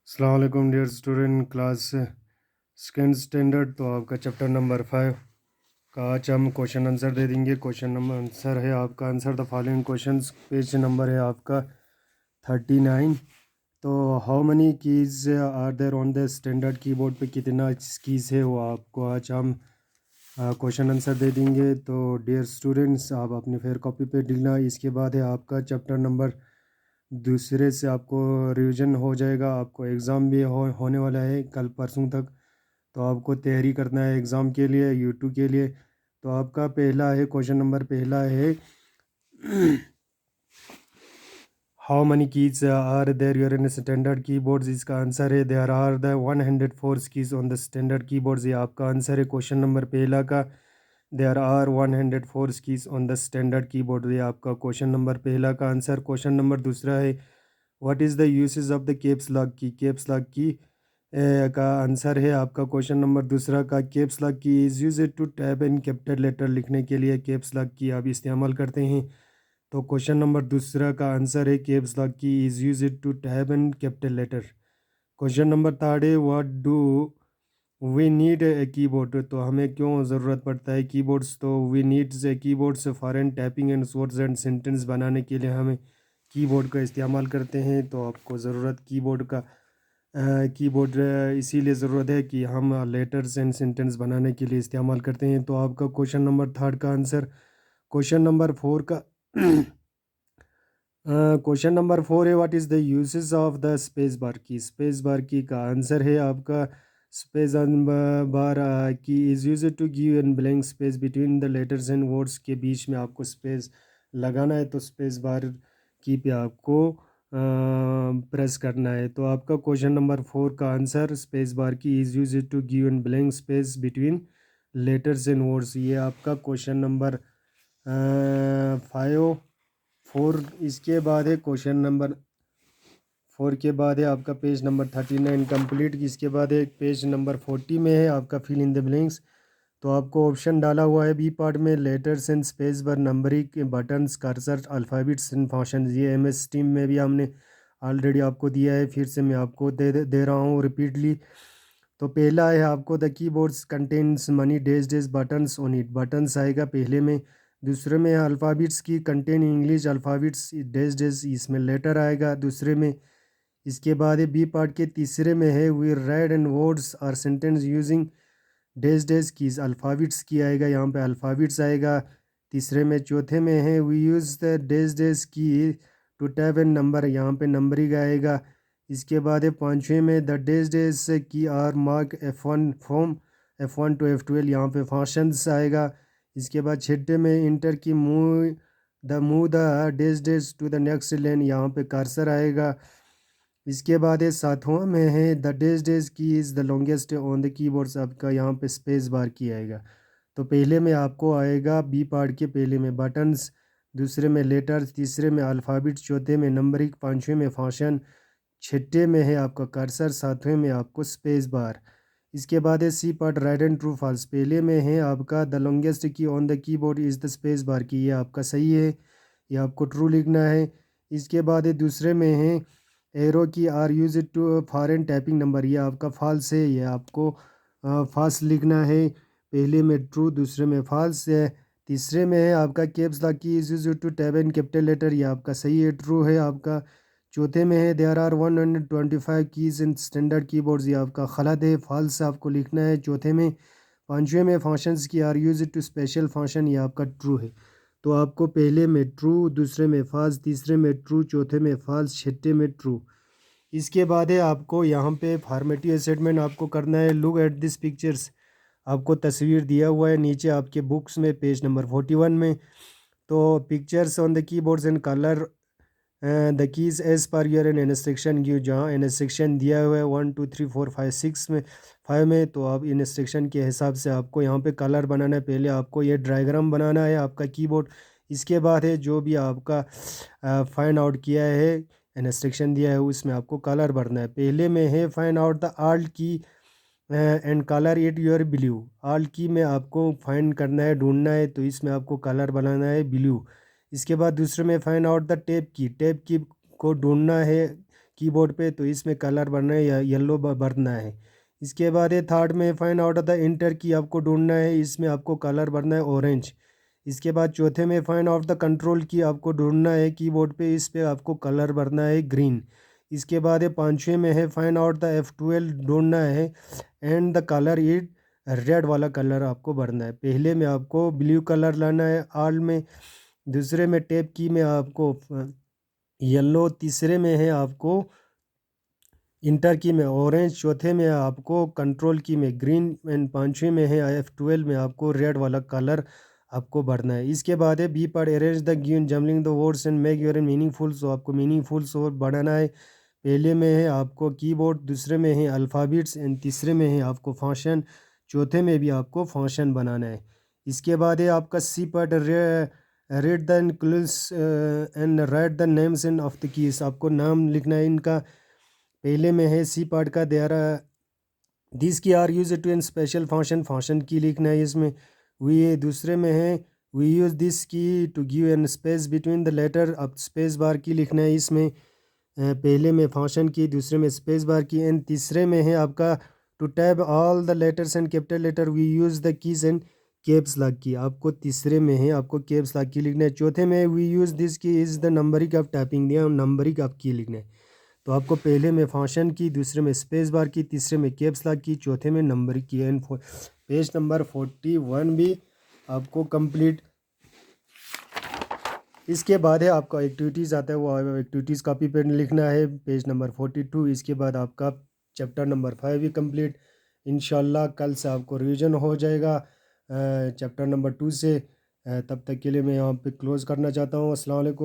अस्सलाम वालेकुम dear student class second standard. तो आपका चैप्टर नंबर 5 का आज हम क्वेश्चन आंसर दे देंगे। क्वेश्चन नंबर आंसर है आपका answer the following questions. Page number है आपका 39। तो how many keys are there on the standard keyboard पे कितना कीज़ है वो आपको आज हम क्वेश्चन आंसर दे देंगे। तो डियर स्टूडेंट्स आप अपनी फेयर कॉपी पे लिखना। इसके बाद है आपका चैप्टर नंबर दूसरे से आपको रिवीजन हो जाएगा। आपको एग्ज़ाम भी होने वाला है कल परसों तक। तो आपको तैयारी करना है एग्ज़ाम के लिए यूट्यूब के लिए। तो आपका पहला है क्वेश्चन नंबर पहला है how many keys are there your in standard keyboards. इसका आंसर है there are the 104 keys on the standard keyboards. ये आपका आंसर है क्वेश्चन नंबर पहला का। There are 104 keys on the standard keyboard. ये आपका क्वेश्चन नंबर पहला का आंसर। क्वेश्चन नंबर दूसरा है what is the usage of the caps lock key. Caps lock key का आंसर है आपका क्वेश्चन नंबर दूसरा का caps lock key is use to type in capital letter. लिखने के लिए कैप्स लॉक की आप इस्तेमाल करते हैं। तो क्वेश्चन नंबर दूसरा का आंसर है caps lock key is use to type in capital letter. Question number third है what do we need a keyboard. तो हमें क्यों ज़रूरत पड़ता है कीबोर्ड्स। तो we needs a keyboards for an typing and words and sentence बनाने के लिए हमें कीबोर्ड का इस्तेमाल करते हैं। तो आपको ज़रूरत कीबोर्ड का कीबोर्ड इसीलिए ज़रूरत है कि हम लेटर्स एंड सेंटेंस बनाने के लिए इस्तेमाल करते हैं। तो आपका क्वेश्चन नंबर थर्ड का आंसर। क्वेश्चन नंबर फोर का क्वेश्चन नंबर फोर है what is the uses of the space bar key. Space bar की का आंसर है आपका space bar key is use to give an blank space between the letters and words. के बीच में आपको स्पेस लगाना है तो स्पेस बार की पे आपको प्रेस करना है। तो आपका क्वेश्चन नंबर फोर का answer space bar key is use to give an blank space between letters and words. ये आपका क्वेश्चन नंबर 5 4। इसके बाद है क्वेश्चन नंबर 4 के बाद है आपका पेज नंबर 39 कंप्लीट। इसके बाद है पेज नंबर 40 में है आपका फिल इन द ब्लैंक्स। तो आपको ऑप्शन डाला हुआ है बी पार्ट में letters and space bar numbering buttons cursor alphabets and function. ये एमएस टीम में भी हमने ऑलरेडी आपको दिया है। फिर से मैं आपको दे रहा हूँ रिपीटली। तो पहला है आपको the keyboards contains money dash dash buttons on it. Buttons आएगा पहले में। दूसरे में अल्फ़ाबेट्स की contain English alphabets dash dash इसमें लेटर आएगा दूसरे में। इसके बाद है बी पार्ट के तीसरे में है वी राइट एंड वर्ड्स और sentence using dash dash keys. Alphabets की आएगा यहाँ पे अल्फ़ाबेट्स आएगा तीसरे में। चौथे में है we use the dash dash key to type an number. यहाँ पे नंबरिंग आएगा। इसके बाद है पाँचवें में the dash dash key are mark F1 from F1 to F12। यहाँ पे फंक्शंस आएगा। इसके बाद छठे में enter key move the dash dash to the next line. यहाँ पे कर्सर आएगा। इसके बाद है सातवां में है द डैश डैश की is the longest on the keyboards. आपका यहाँ पे स्पेस बार की आएगा। तो पहले में आपको आएगा बी पार्ट के पहले में बटन्स, दूसरे में लेटर्स, तीसरे में अल्फ़ाबेट, चौथे में नंबरिंग, पाँचवें में फंक्शन, छठे में है आपका कर्सर, सातवें में आपको स्पेस बार। इसके बाद है C part write and true false. पहले में है आपका the longest key on the keyboard is the space bar key. ये आपका सही है, ये आपको ट्रू लिखना है। इसके बाद है दूसरे में है arrow key are use to foreign typing number. ये आपका फॉल्स है, ये आपको फॉल्स लिखना है। पहले में ट्रू दूसरे में फॉल्स है। तीसरे में है आपका caps lock key is use to type in capital letter. ये आपका सही है, ट्रू है आपका। चौथे में है there are 125 keys in standard keyboards. ये आपका गलत है, फॉल्स आपको लिखना है चौथे में। पांचवें में functions key are use to special function. ये आपका ट्रू है। तो आपको पहले में ट्रू, दूसरे में फॉल्स, तीसरे में ट्रू, चौथे में फॉल्स, छठे में ट्रू। इसके बाद है आपको यहाँ पे फार्मेटिव स्टेटमेंट आपको करना है। Look at this pictures. आपको तस्वीर दिया हुआ है नीचे आपके बुक्स में पेज नंबर 41 में। तो pictures on the keyboards and colour the keys as per your an instruction give. जहाँ इंस्ट्रक्शन दिया हुआ है 1 2 3 4 5 6 में 5 में, तो आप इंस्ट्रक्शन के हिसाब से आपको यहाँ पे कलर बनाना है। पहले आपको ये डायग्राम बनाना है आपका कीबोर्ड। इसके बाद है जो भी आपका फाइंड आउट किया है इंस्ट्रक्शन दिया है उसमें आपको कलर भरना है। पहले में है फाइंड आउट द आल्ट की and colour it your blue. Alt की में आपको फाइंड करना है, ढूंढना है, तो इसमें आपको कलर बनाना है ब्लू। इसके बाद दूसरे में फाइंड आउट द टैब की। टैब की को ढूंढना है कीबोर्ड पे, तो इसमें कलर भरना है या येलो भरना है। इसके बाद है थर्ड में फाइंड आउट द इंटर की आपको ढूंढना है, इसमें आपको कलर भरना है ऑरेंज। इसके बाद चौथे में फाइंड आउट द कंट्रोल की आपको ढूंढना है कीबोर्ड पे, इस पे आपको कलर भरना है ग्रीन। इसके बाद है पाँचवें में है फाइंड आउट द F12 ढूंढना है and the colour it red वाला कलर आपको भरना है। पहले में आपको ब्लू कलर लाना है आल में, दूसरे में टैब की में आपको येलो, तीसरे में है आपको इंटर की में ऑरेंज, चौथे में आपको कंट्रोल की में ग्रीन एंड पाँचवें में है F12 में आपको रेड वाला कलर आपको भरना है। इसके बाद है बी पर arrange the given jumbling the words and make your meaningful, so आपको मीनिंगफुल्स और बढ़ाना है। पहले में है आपको कीबोर्ड, दूसरे में है अल्फ़ाबेट्स एंड तीसरे में है आपको फंक्शन, चौथे में भी आपको फंक्शन बनाना है। इसके बाद है आपका सी पर read the includes and write the names and of the keys, आपको नाम लिखना है इनका। पहले में है सी पार्ट का देरा this key are use to an special function, function key लिखना है इसमें। वी दूसरे में है we use this key to give an space between the letter, अब स्पेस बार की लिखना है इसमें। पहले में फंक्शन की, दूसरे में स्पेस बार की एंड तीसरे में है आपका to tab all the letters and capital letter we use the keys and caps lock key, आपको तीसरे में है आपको कैप्स लॉक की लिखना है। चौथे में वी यूज दिस की is the numbering of typing दिया, नंबरिंग ऑफ की लिखना है। तो आपको पहले में फंक्शन की, दूसरे में स्पेस बार की, तीसरे में कैप्स लॉक की, चौथे में नंबर की एंड पेज नंबर 41 भी आपको कंप्लीट। इसके बाद है आपका एक्टिविटीज़ आता है, वो एक्टिविटीज़ कॉपी पे लिखना है पेज नंबर 42। इसके बाद आपका चैप्टर नंबर 5 भी कंप्लीट। इंशाल्लाह कल से आपको रिवीजन हो जाएगा चैप्टर नंबर 2 से। तब तक के लिए मैं यहाँ पे क्लोज़ करना चाहता हूँ। अस्सलाम वालेकुम।